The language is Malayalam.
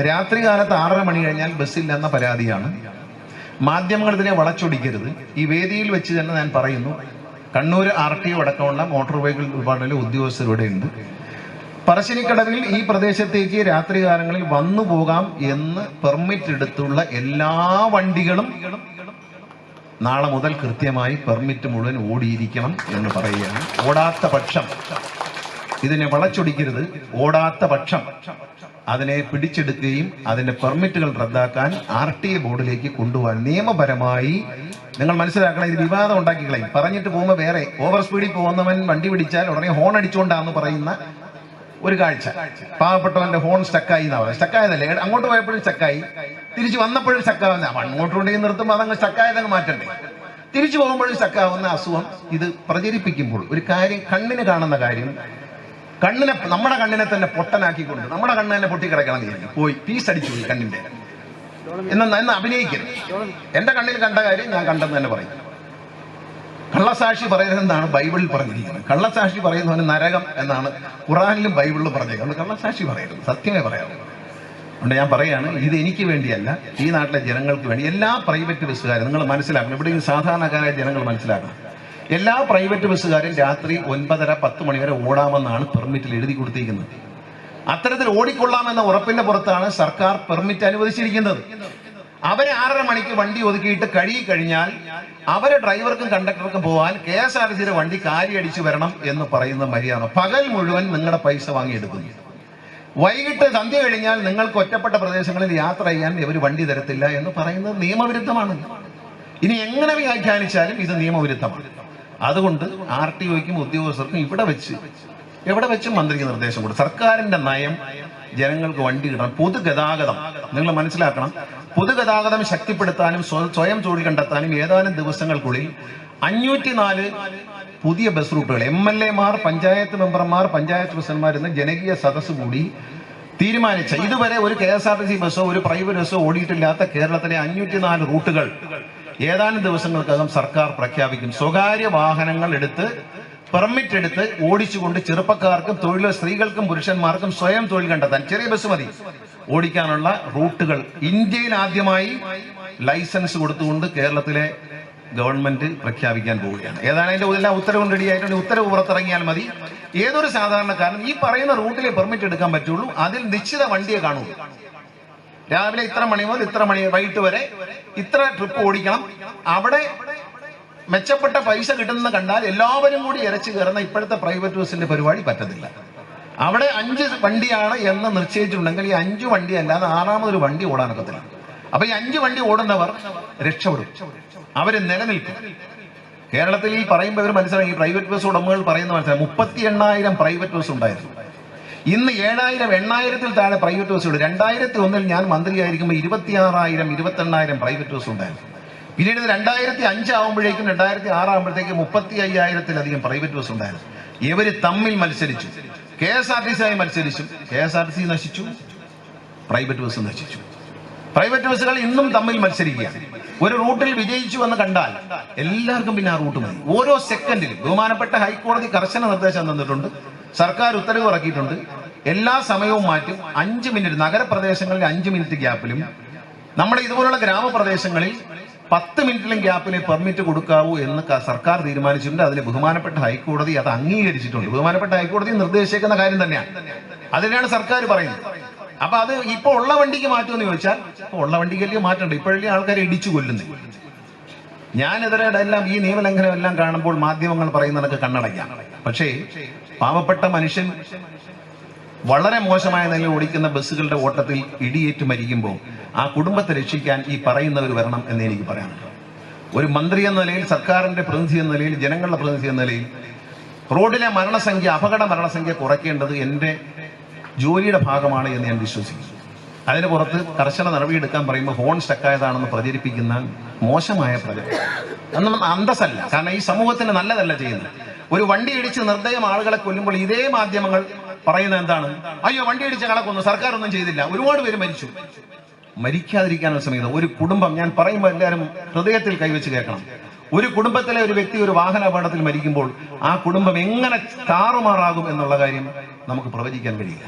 രാത്രി കാലത്ത് 6:30 മണി കഴിഞ്ഞാൽ ബസ്സില്ലെന്ന പരാതിയാണ്. മാധ്യമങ്ങൾ ഇതിനെ വളച്ചൊടിക്കരുത്. ഈ വേദിയിൽ വെച്ച് തന്നെ ഞാൻ പറയുന്നു, കണ്ണൂർ RTO അടക്കമുള്ള മോട്ടോർ വെഹിക്കിൾ ഡിപ്പാർട്ട്മെന്റിലെ ഉദ്യോഗസ്ഥരുടെ ഉണ്ട്. പറശ്ശിനിക്കടവിൽ ഈ പ്രദേശത്തേക്ക് രാത്രികാലങ്ങളിൽ വന്നു പോകാം എന്ന് പെർമിറ്റ് എടുത്തുള്ള എല്ലാ വണ്ടികളും നാളെ മുതൽ കൃത്യമായി പെർമിറ്റ് മുഴുവൻ ഓടിയിരിക്കണം എന്ന് പറയുകയാണ്. ഓടാത്ത പക്ഷം ഇതിനെ വളച്ചൊടിക്കരുത്. ഓടാത്ത പക്ഷം അതിനെ പിടിച്ചെടുക്കുകയും അതിന്റെ പെർമിറ്റുകൾ റദ്ദാക്കാൻ RTA ബോർഡിലേക്ക് കൊണ്ടുപോകാൻ നിയമപരമായി നിങ്ങൾ മനസ്സിലാക്കണം. ഇത് വിവാദം ഉണ്ടാക്കി കളയും. പറഞ്ഞിട്ട് പോകുമ്പോൾ വേറെ ഓവർ സ്പീഡിൽ പോകുന്നവൻ വണ്ടി പിടിച്ചാൽ ഉടനെ ഹോൺ അടിച്ചുകൊണ്ടാന്ന് പറയുന്ന ഒരു കാഴ്ച. പാവപ്പെട്ടവന്റെ ഹോൺ സ്റ്റക്കായി എന്നാ പറയുന്നത്. സ്റ്റക്കായതല്ലേ, അങ്ങോട്ട് പോയപ്പോഴും സ്റ്റക്കായി, തിരിച്ചു വന്നപ്പോഴും സ്റ്റക്കാവുന്ന. അങ്ങോട്ട് കൊണ്ടുപോയി നിർത്തുമ്പോൾ അതങ്ങ് സ്റ്റക്കായതങ്ങ് മാറ്റണ്ടേ. തിരിച്ചു പോകുമ്പോഴും സ്റ്റക്കാവുന്ന അസുഖം ഇത് പ്രചരിപ്പിക്കുമ്പോൾ ഒരു കാര്യം, കണ്ണിന് കാണുന്ന കാര്യം നമ്മുടെ കണ്ണിനെ തന്നെ പൊട്ടനാക്കിക്കൊണ്ട് നമ്മുടെ കണ്ണ് തന്നെ പൊട്ടിക്കിടക്കണം എന്ന് പോയി പീസ് അടിച്ചു പോയി കണ്ണിന്റെ എന്ന് അഭിനയിക്കരുത്. എന്റെ കണ്ണിൽ കണ്ട കാര്യം ഞാൻ കണ്ടെന്ന് തന്നെ പറയും. കള്ളസാക്ഷി പറയുന്നതെന്നാണ് ബൈബിളിൽ പറഞ്ഞിരിക്കുന്നത്. കള്ളസാക്ഷി പറയുന്നവന് നരകം എന്നാണ് ഖുറാനിലും ബൈബിളിലും പറഞ്ഞേക്കുന്നത്. കള്ളസാക്ഷി പറയരുത്, സത്യമേ പറയാവൂ. അതുകൊണ്ട് ഞാൻ പറയാണ്, ഇത് എനിക്ക് വേണ്ടിയല്ല, ഈ നാട്ടിലെ ജനങ്ങൾക്ക് വേണ്ടി. എല്ലാ പ്രൈവറ്റ് ബസ്സുകാരും നിങ്ങൾ മനസ്സിലാക്കണം, ഇവിടെ സാധാരണക്കാരായ ജനങ്ങൾ മനസ്സിലാക്കണം. എല്ലാ പ്രൈവറ്റ് ബസ്സുകാരും രാത്രി 9:30-10 മണി വരെ ഓടാമെന്നാണ് പെർമിറ്റിൽ എഴുതി കൊടുത്തിരിക്കുന്നത്. അത്തരത്തിൽ ഓടിക്കൊള്ളാമെന്ന ഉറപ്പിന്റെ പുറത്താണ് സർക്കാർ പെർമിറ്റ് അനുവദിച്ചിരിക്കുന്നത്. അവരെ 6:30 മണിക്ക് വണ്ടി ഒതുക്കിയിട്ട് കഴിഞ്ഞാൽ അവരെ ഡ്രൈവർക്കും കണ്ടക്ടർക്കും പോകാൻ KSRTCയുടെ വണ്ടി കാരിയടിച്ചു വരണം എന്ന് പറയുന്ന മര്യാദ. പകൽ മുഴുവൻ നിങ്ങളുടെ പൈസ വാങ്ങിയെടുക്കുന്നു. വൈകിട്ട് സന്ധ്യ കഴിഞ്ഞാൽ നിങ്ങൾക്ക് ഒറ്റപ്പെട്ട പ്രദേശങ്ങളിൽ യാത്ര ചെയ്യാൻ ഇവർ വണ്ടി തരത്തില്ല എന്ന് പറയുന്നത് നിയമവിരുദ്ധമാണ്. ഇനി എങ്ങനെ വ്യാഖ്യാനിച്ചാലും ഇത് നിയമവിരുദ്ധമാണ്. അതുകൊണ്ട് RTOയ്ക്കും ഉദ്യോഗസ്ഥർക്കും എവിടെ വെച്ചും മന്ത്രിക്ക് നിർദ്ദേശം കൊടുക്കും. സർക്കാരിന്റെ നയം ജനങ്ങൾക്ക് വണ്ടി കിട്ടണം. പൊതുഗതാഗതം നിങ്ങൾ മനസ്സിലാക്കണം. പൊതുഗതാഗതം ശക്തിപ്പെടുത്താനും സ്വയം തൊഴിൽ കണ്ടെത്താനും ഏതാനും ദിവസങ്ങൾക്കുള്ളിൽ 504 പുതിയ ബസ് റൂട്ടുകൾ MLAമാർ, പഞ്ചായത്ത് മെമ്പർമാർ, പഞ്ചായത്ത് പ്രസിഡന്റുമാർ എന്ന ജനകീയ സദസ്സ് കൂടി തീരുമാനിച്ച, ഇതുവരെ ഒരു KSRTC ബസ്സോ ഒരു പ്രൈവറ്റ് ബസ്സോ ഓടിയിട്ടില്ലാത്ത കേരളത്തിലെ 504 റൂട്ടുകൾ ഏതാനും ദിവസങ്ങൾക്കകം സർക്കാർ പ്രഖ്യാപിക്കും. സ്വകാര്യ വാഹനങ്ങൾ പെർമിറ്റ് എടുത്ത് ഓടിച്ചുകൊണ്ട് ചെറുപ്പക്കാർക്കും സ്ത്രീകൾക്കും പുരുഷന്മാർക്കും സ്വയം തൊഴിൽ കണ്ടെത്താൻ, ചെറിയ ബസ് മതി, ഓടിക്കാനുള്ള റൂട്ടുകൾ ഇന്ത്യയിൽ ആദ്യമായി ലൈസൻസ് കൊടുത്തുകൊണ്ട് കേരളത്തിലെ ഗവൺമെന്റ് പ്രഖ്യാപിക്കാൻ പോവുകയാണ്. ഏതാണ് അതിന്റെ എല്ലാ ഉത്തരവും റെഡിയായിട്ടുണ്ട്. ഉത്തരവ് പുറത്തിറങ്ങിയാൽ മതി. ഏതൊരു സാധാരണക്കാരനും ഈ പറയുന്ന റൂട്ടിലെ പെർമിറ്റ് എടുക്കാൻ പറ്റുള്ളൂ. അതിൽ നിശ്ചിത വണ്ടിയെ കാണൂ. രാവിലെ ഇത്ര മണി മുതൽ ഇത്ര മണി വൈകിട്ട് വരെ ഇത്ര ട്രിപ്പ് ഓടിക്കണം. അവിടെ മെച്ചപ്പെട്ട പൈസ കിട്ടുന്ന കണ്ടാൽ എല്ലാവരും കൂടി ഇരച്ചു കയറുന്ന ഇപ്പോഴത്തെ പ്രൈവറ്റ് ബസിന്റെ പരിപാടി പറ്റത്തില്ല. അവിടെ 5 വണ്ടിയാണ് എന്ന് നിശ്ചയിച്ചിട്ടുണ്ടെങ്കിൽ ഈ 5 വണ്ടി അല്ലാതെ 6ാമതൊരു വണ്ടി ഓടാനൊക്കത്തില്ല. അപ്പൊ ഈ 5 വണ്ടി ഓടുന്നവർ രക്ഷപ്പെടും, അവര് നിലനിൽക്കും. കേരളത്തിൽ ഈ പറയുമ്പോൾ ഇവർ മനസ്സിലാക്കി, ഈ പ്രൈവറ്റ് ബസ് ഉടമകൾ പറയുന്ന മനസ്സിലാക്കി, 38,000 പ്രൈവറ്റ് ബസ് ഉണ്ടായിരുന്നു. ഇന്ന് 8,000 താഴെ പ്രൈവറ്റ് ബസ്സുകൾ. 2001 ഞാൻ മന്ത്രിയായിരിക്കുമ്പോൾ 26,000 28,000 പ്രൈവറ്റ് ബസ് ഉണ്ടായിരുന്നു. പിന്നീട് 2005 ആകുമ്പോഴേക്കും 2006 ആകുമ്പോഴത്തേക്ക് 35,000-ലധികം പ്രൈവറ്റ് ബസ് ഉണ്ടായിരുന്നു. ഇവര് തമ്മിൽ മത്സരിച്ചു. KSRTC ആയി മത്സരിച്ചു. KSRTC നശിച്ചു, പ്രൈവറ്റ് ബസ് നശിച്ചു. പ്രൈവറ്റ് ബസ്സുകൾ ഇന്നും തമ്മിൽ മത്സരിക്കുകയാണ്. ഒരു റൂട്ടിൽ വിജയിച്ചു എന്ന് കണ്ടാൽ എല്ലാവർക്കും പിന്നെ ആ റൂട്ട് മതി. ഓരോ സെക്കൻഡിലും ബഹുമാനപ്പെട്ട ഹൈക്കോടതി കർശന നിർദ്ദേശം തന്നിട്ടുണ്ട്. സർക്കാർ ഉത്തരവ് ഇറക്കിയിട്ടുണ്ട്. എല്ലാ സമയവും മാറ്റും. 5 മിനിറ്റ് നഗരപ്രദേശങ്ങളിൽ 5 മിനിറ്റ് ഗ്യാപ്പിലും നമ്മുടെ ഇതുപോലുള്ള ഗ്രാമപ്രദേശങ്ങളിൽ 10 മിനിറ്റിലും ഗ്യാപ്പിന് പെർമിറ്റ് കൊടുക്കാവൂ എന്ന് സർക്കാർ തീരുമാനിച്ചിട്ടുണ്ട്. അതിന് ബഹുമാനപ്പെട്ട ഹൈക്കോടതി അത് അംഗീകരിച്ചിട്ടുണ്ട്. ബഹുമാനപ്പെട്ട ഹൈക്കോടതി നിർദ്ദേശിക്കുന്ന കാര്യം തന്നെയാണ്. അതിനാണ് സർക്കാർ പറയുന്നത്. അപ്പൊ അത് ഇപ്പൊ ഉള്ള വണ്ടിക്ക് മാറ്റുമെന്ന് ചോദിച്ചാൽ ഉള്ള വണ്ടിക്കല്ലേ മാറ്റണ്ട. ഇപ്പോഴല്ലേ ആൾക്കാരെ ഇടിച്ചു കൊല്ലുന്നത്. ഞാനെതിരെ എല്ലാം ഈ നിയമലംഘനം എല്ലാം കാണുമ്പോൾ മാധ്യമങ്ങൾ പറയുന്നതൊക്കെ കണ്ണടയ്ക്കാം. പക്ഷേ പാവപ്പെട്ട മനുഷ്യൻ വളരെ മോശമായ നിലയിൽ ഓടിക്കുന്ന ബസ്സുകളുടെ ഓട്ടത്തിൽ ഇടിയേറ്റ് മരിക്കുമ്പോൾ ആ കുടുംബത്തെ രക്ഷിക്കാൻ ഈ പറയുന്നവർ വരണം എന്ന് എനിക്ക് പറയാനുണ്ട്. ഒരു മന്ത്രി എന്ന നിലയിൽ, സർക്കാരിന്റെ പ്രതിനിധി എന്ന നിലയിൽ, ജനങ്ങളുടെ പ്രതിനിധി എന്ന നിലയിൽ റോഡിലെ അപകട മരണസംഖ്യ കുറയ്ക്കേണ്ടത് എൻ്റെ ജോലിയുടെ ഭാഗമാണ് എന്ന് ഞാൻ വിശ്വസിക്കുന്നു. അതിന് പുറത്ത് കർശന നടപടിയെടുക്കാൻ പറയുമ്പോൾ ഹോൺ സ്റ്റക്കായതാണെന്ന് പ്രചരിപ്പിക്കുന്ന മോശമായ പ്രചരണം അതൊന്നും അന്തസ്സല്ല. കാരണം ഈ സമൂഹത്തിന് നല്ലതല്ല ചെയ്യുന്നത്. ഒരു വണ്ടി ഇടിച്ച് നിർദ്ദയം ആളുകളെ കൊല്ലുമ്പോൾ ഇതേ മാധ്യമങ്ങൾ പറയുന്നത് എന്താണ്? അയ്യോ, വണ്ടി ഇടിച്ച കണക്കൊന്നും സർക്കാർ ഒന്നും ചെയ്തില്ല, ഒരുപാട് പേര് മരിച്ചു. മരിക്കാതിരിക്കാനുള്ള ശ്രമിക്കുന്നത് ഒരു കുടുംബം, ഞാൻ പറയുമ്പോൾ എല്ലാവരും ഹൃദയത്തിൽ കൈവച്ച് കേൾക്കണം. ഒരു കുടുംബത്തിലെ ഒരു വ്യക്തി ഒരു വാഹന അപകടത്തിൽ മരിക്കുമ്പോൾ ആ കുടുംബം എങ്ങനെ താറുമാറാകും എന്നുള്ള കാര്യം നമുക്ക് പ്രവചിക്കാൻ കഴിയില്ല.